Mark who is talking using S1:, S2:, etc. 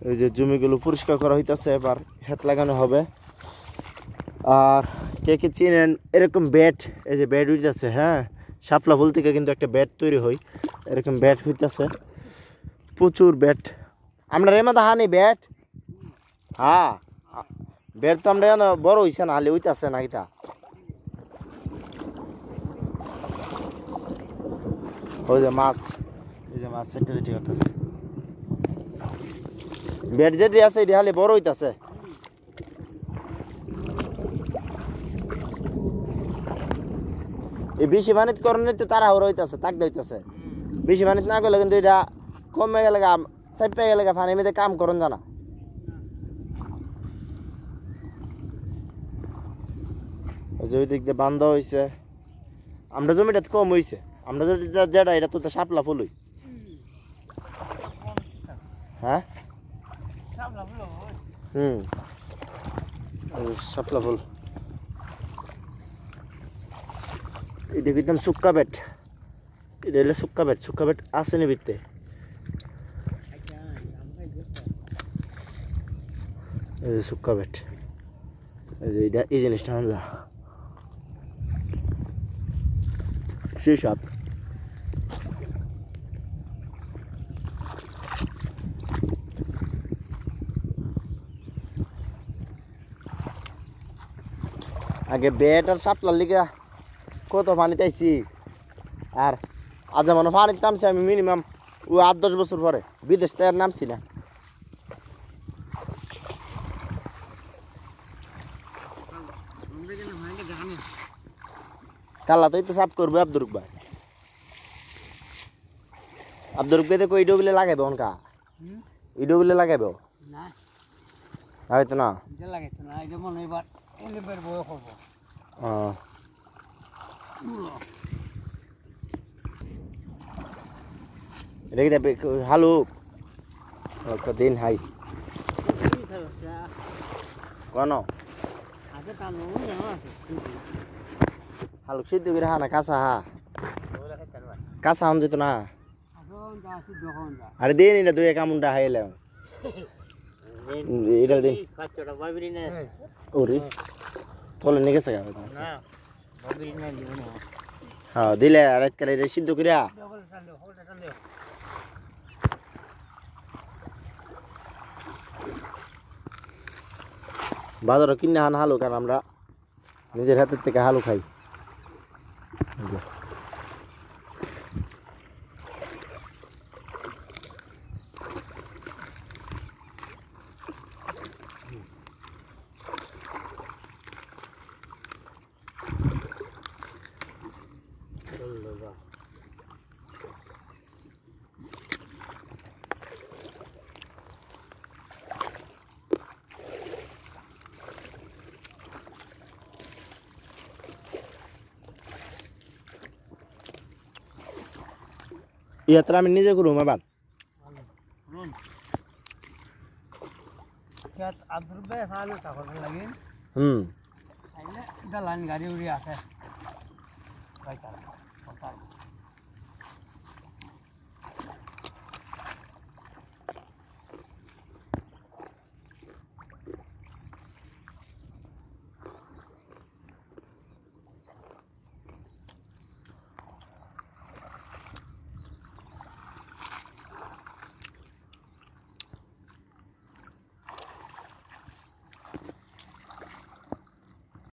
S1: এই যে জমিগুলো পরিষ্কার করা হইতাছে, এবার হেত লাগানো হবে। আর কে কে চিনেন এরকম ব্যাট, এই যে ব্যাট হইতাছে, হ্যাঁ শাপলা ফুল থেকে কিন্তু একটা ব্যাট তৈরি হয়, এরকম ব্যাট হইতাছে, প্রচুর ব্যাট। আমরা রে মাথা হানি ব্যাট, হ্যাঁ ব্যাট তো আমরা বড় হইছে না, হালি হইতাছে না কিতা। ওই যে মাছ, এই যে মাছ সেটা ঠিক করতেছে, ব্যাট যেটি আছে এটি হালি বড় হইতাছে। এই বেশি পানিত করণে তো তারা হর হইতাছে, তাক হইতাছে। বেশি পানিত না করলে কিন্তু এটা কমে গেলে চাপে গেলে পানির মধ্যে কাম করন জানা। যে ওই দিক দিয়ে বান্ধা হয়েছে, আমরা জমিটা কম হয়েছে, আমরা যেটা এটা তো শাপলা ফুলই। হ্যাঁ শাপলা ফুল, এটা একদম শুক্কা বেট, এটা হলো শুক্কা বেট। শুক্কা বেট আছে নি ভিতরে, এই যে শুক্কা বেট, এই যে এটা এই জিনিসটা আনজা সেই সাপ। আগে বেট আর শাপলার লিগা কত পানিতে আইছি, আর আজ মনে পানিতে নামছি আমি মিনিমাম ও 8-10 বছর পরে, বিদেশ থেকে আর নামছি না। কাল্লা তো সাফ করবে আব্দুর ভাই, আব্দুর ভাই কই ইডো বলে লাগাইবে অনকা, ইডো বলে লাগাইবে না হয়তো না, এটা লাগাইতো না, এটা মনে এবার এবার বয় করব। রেখে দেবে হালু দিন হাই কোন হালুক সিদ্ধ করে হা না কাঁচা, হা কাঁচা হন যেত না। আরে দিন এটা দুই কামুনটা হাইলে এটা দিন ওরে তোলে নিয়ে গেছে হ্যাঁ দিলে রাত কালে সিদ্ধ করিয়া বাজারে কিনে আনা হালু, কারণ আমরা নিজের হাতের থেকে হালু খাই। ইয়াত্রা আমি নিজে করুম এবার গাড়ি উড়ি আছে